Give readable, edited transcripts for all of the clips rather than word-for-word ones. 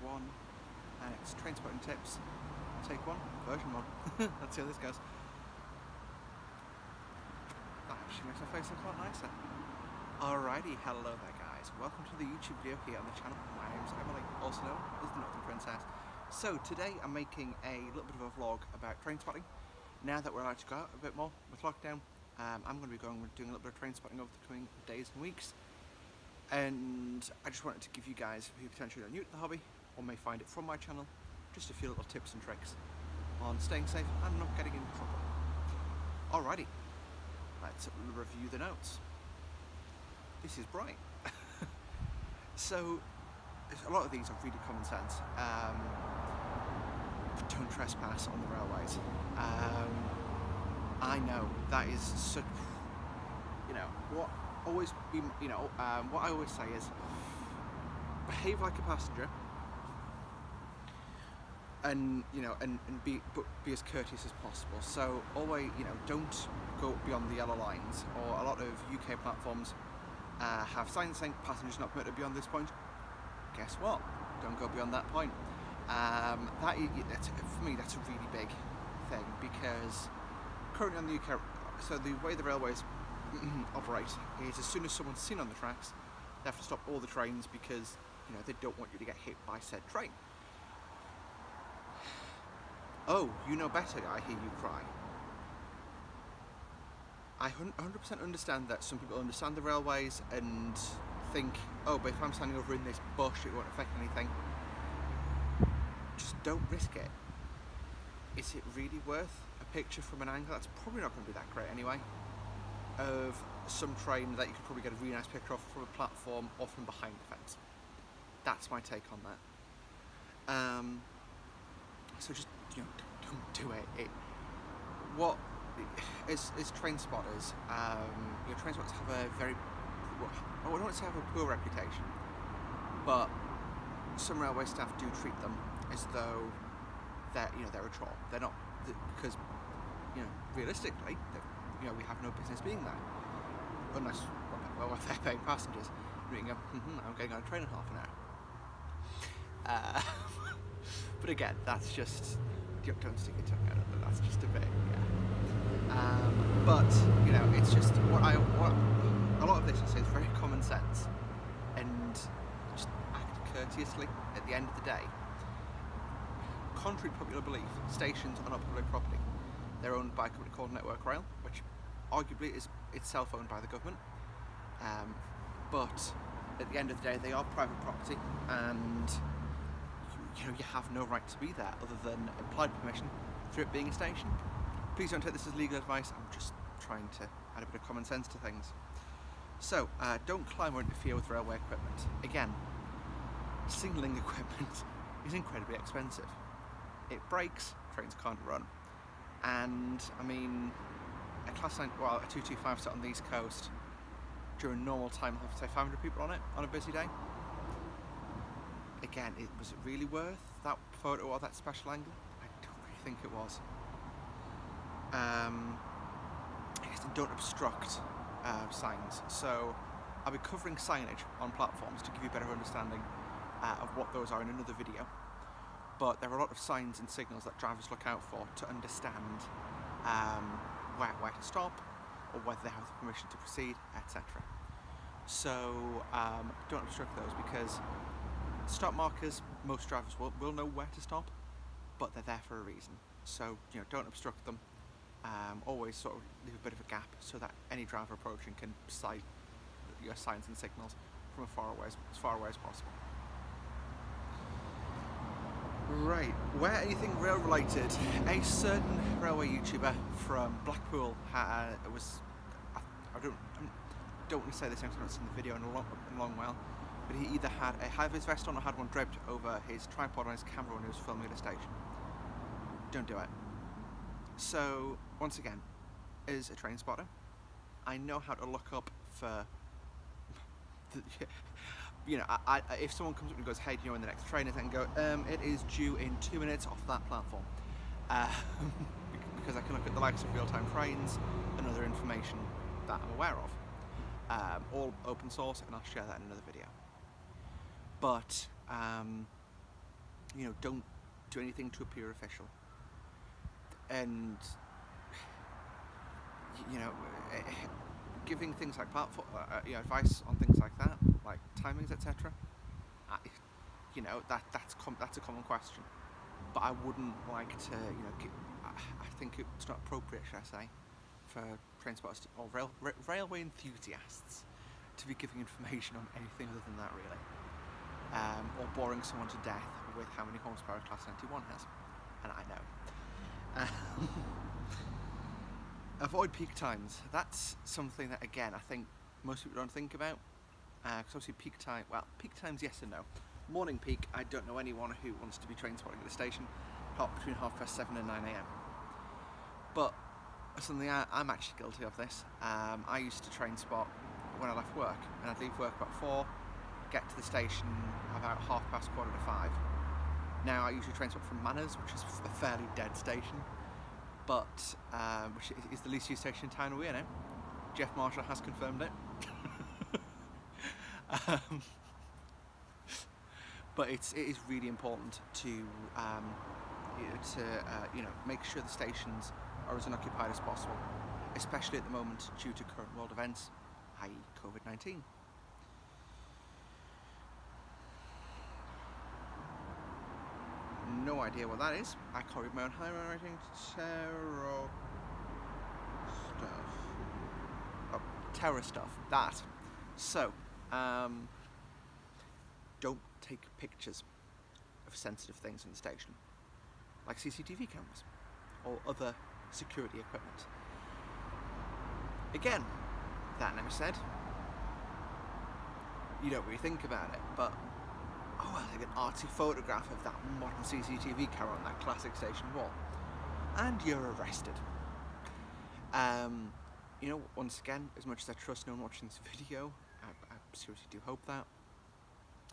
1, and it's Train Spotting Tips, Take 1, version 1. Let's see how this goes. That actually makes my face look a lot nicer. Alrighty, hello there guys. Welcome to the YouTube video here on the channel. My name's Emily, also known as the Northern Princess. So today I'm making a little bit of a vlog about train spotting. Now that we're allowed to go out a bit more with lockdown, I'm going to be doing a little bit of train spotting over the coming days and weeks. And I just wanted to give you guys who potentially are new to the hobby or may find it from my channel just a few little tips and tricks on staying safe and not getting in trouble. Alrighty, let's review the notes. This is bright. So a lot of these are really common sense. Don't trespass on the railways. I know that is such, what I always say is behave like a passenger, and be as courteous as possible. So always, don't go beyond the yellow lines. Or a lot of UK platforms have signs saying passengers not permitted beyond this point. Guess what? Don't go beyond that point. For me, that's a really big thing, because currently on the UK, so the way the railways operate is as soon as someone's seen on the tracks, they have to stop all the trains because they don't want you to get hit by said train. Oh, you know better, I hear you cry. I 100% understand that some people understand the railways and think, oh, but if I'm standing over in this bush, it won't affect anything. Just don't risk it. Is it really worth a picture from an angle? That's probably not going to be that great anyway, of some train that you could probably get a really nice picture of from a platform or from behind the fence. That's my take on that. So just don't do it. As train spotters, train spotters have a very, I don't want to say have a poor reputation, but some railway staff do treat them as though they're a chore. They're not, because realistically, we have no business being there, unless if they're paying passengers. You go, I'm getting on a train in half an hour. But again, that's just, don't stick your tongue out of it. That's just a bit, but it's just what a lot of this I say is very common sense, and just act courteously. At the end of the day, contrary to popular belief, stations are not public property. They're owned by a company called Network Rail, which arguably is itself owned by the government. But at the end of the day, they are private property, and you have no right to be there other than implied permission through it being a station. Please don't take this as legal advice. I'm just trying to add a bit of common sense to things. So don't climb or interfere with railway equipment. Again, signalling equipment is incredibly expensive. It breaks, trains can't run. And I mean, a Class 9, a 225 set on the East Coast during normal time will have, say, 500 people on it on a busy day. Again, was it really worth that photo or that special angle? I don't really think it was. Don't obstruct signs. So I'll be covering signage on platforms to give you a better understanding of what those are in another video. But there are a lot of signs and signals that drivers look out for to understand where to stop, or whether they have the permission to proceed, etc. So don't obstruct those, because stop markers, most drivers will know where to stop, but they're there for a reason. So don't obstruct them. Always sort of leave a bit of a gap so that any driver approaching can sight your signs and signals from as far away as possible. Right, where anything rail related, a certain railway YouTuber from Blackpool I don't want to say this because I've not seen the video in a long while, but he either had a high-vis vest on or had one draped over his tripod on his camera when he was filming at a station. Don't do it. So, once again, as a train spotter, I know how to look up for, if someone comes up and goes, hey, do you know when the next train is, and go, it is due in 2 minutes off that platform. Because I can look at the likes of real-time trains and other information that I'm aware of. All open source, and I'll share that in another video. But don't do anything to appear official. And you know, giving things like platform, advice on things like that, like timings, etc. That's a common question, but I wouldn't like to, I think it's not appropriate, should I say, for train spotters or railway enthusiasts to be giving information on anything other than that, really, or boring someone to death with how many horsepower Class 91 has, and I know. Avoid peak times. That's something that, again, I think most people don't think about. Because obviously peak times, yes and no. Morning peak, I don't know anyone who wants to be train spotting at the station between 7:30 and 9 a.m. But something I'm actually guilty of this. I used to train spot when I left work, and I'd leave work about 4, get to the station about 5:15. Now I usually train spot from Manners, which is a fairly dead station, but which is the least used station in town, Jeff Marshall has confirmed it. But it is really important to make sure the stations are as unoccupied as possible, especially at the moment due to current world events, i.e. COVID-19. No idea what that is. I can't read my own handwriting. Terror stuff. Oh, terror stuff. That. So, don't take pictures of sensitive things in the station, like CCTV cameras or other security equipment. Again, that never said. You don't really think about it, but I'll take an arty photograph of that modern CCTV camera on that classic station wall, and you're arrested. Once again, as much as I trust no one watching this video, I seriously do hope that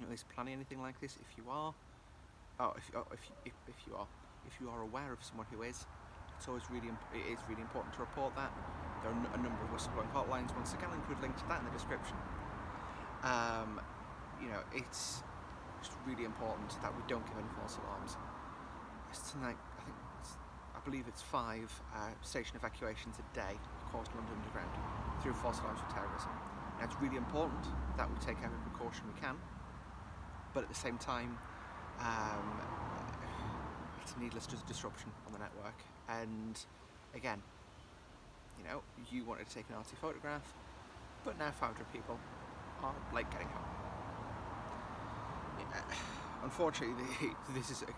at least planning anything like this, if you are aware of someone who is, it is really important to report that. There are a number of whistleblowing hotlines. Once again, I'll include a link to that in the description. It's just really important that we don't give any false alarms. Tonight, I believe it's 5 station evacuations a day across London Underground through false alarms for terrorism. Now, it's really important that we take every precaution we can, but at the same time, it's needless disruption on the network. And again, you wanted to take an arty photograph, but now 500 people are late getting home. Unfortunately, this is an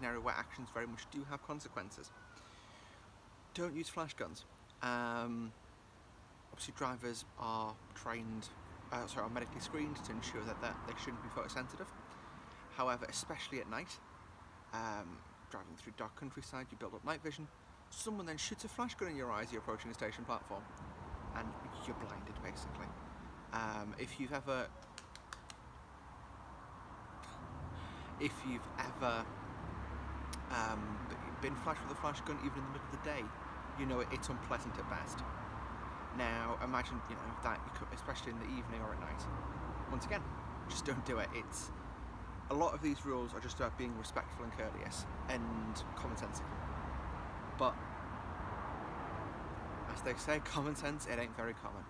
area where actions very much do have consequences. Don't use flash guns. Obviously, drivers are are medically screened to ensure that they shouldn't be photosensitive. However, especially at night, driving through dark countryside, you build up night vision. Someone then shoots a flash gun in your eyes. You're approaching a station platform, and you're blinded, basically. If you've ever been flashed with a flash gun, even in the middle of the day, it's unpleasant at best. Now, imagine, that, especially in the evening or at night. Once again, just don't do it. A lot of these rules are just about being respectful and courteous and commonsensical. But, as they say, common sense, it ain't very common.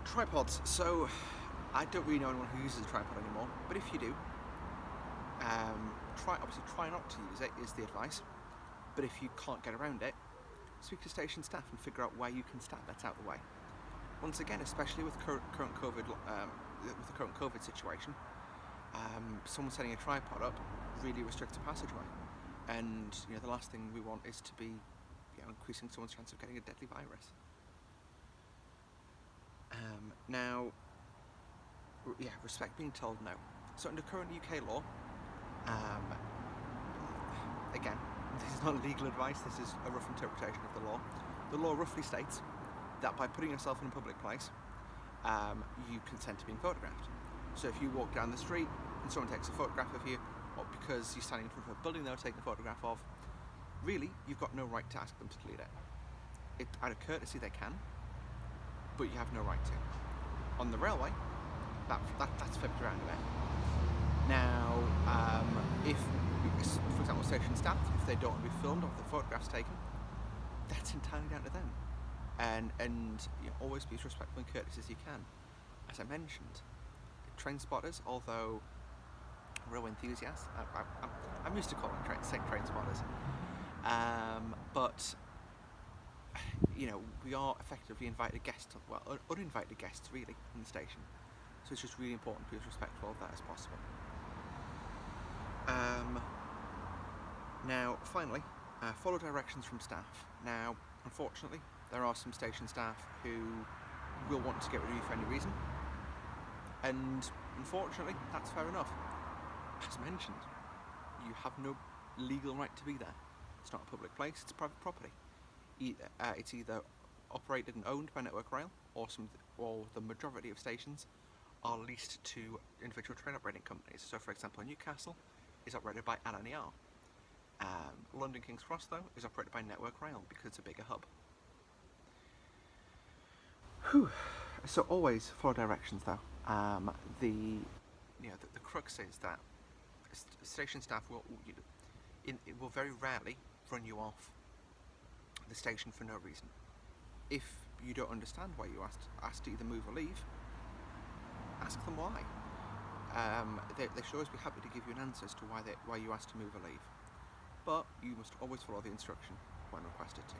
Tripods. So, I don't really know anyone who uses a tripod anymore, but if you do, try not to use it is the advice. But if you can't get around it, speak to station staff and figure out where you can stand. That's out of the way. Once again, especially with current COVID, with the current COVID situation, someone setting a tripod up really restricts a passageway, and the last thing we want is to be increasing someone's chance of getting a deadly virus. Now, respect being told no. So under current UK law, again, this is not legal advice, this is a rough interpretation of the law. The law roughly states that by putting yourself in a public place, you consent to being photographed. So if you walk down the street and someone takes a photograph of you, or because you're standing in front of a building they're taking a photograph of, really, you've got no right to ask them to delete it. Out of courtesy they can, but you have no right to. On the railway, that's flipped around a bit. Now, if, for example, station staff, if they don't want to be filmed or if the photographs taken, that's entirely down to them. And you know, always be as respectful and courteous as you can. As I mentioned, train spotters, although railway enthusiasts, I'm used to calling train spotters, but you know, we are effectively invited guests, well, uninvited guests really, in the station. So it's just really important to be as respectful of that as possible. Now, finally, follow directions from staff. Now, unfortunately, there are some station staff who will want to get rid of you for any reason, and unfortunately, that's fair enough. As mentioned, you have no legal right to be there. It's not a public place, it's private property. It's either operated and owned by Network Rail, or the majority of stations are leased to individual train operating companies. So, for example, Newcastle is operated by LNER. London King's Cross, though, is operated by Network Rail because it's a bigger hub. Whew. So always follow directions, though. The crux is that station staff will very rarely run you off the station for no reason. If you don't understand why you asked to either move or leave, ask them why. They should always be happy to give you an answer as to why you asked to move or leave. But you must always follow the instruction when requested to.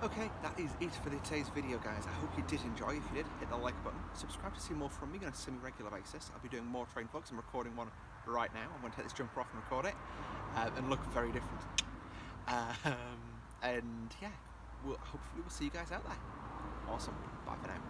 Okay, that is it for today's video, guys. I hope you did enjoy. If you did, hit the like button. Subscribe to see more from me on a semi-regular basis. I'll be doing more train vlogs. I'm recording one right now. I'm going to take this jumper off and record it, and look very different. And yeah, hopefully we'll see you guys out there. Awesome. Bye for now.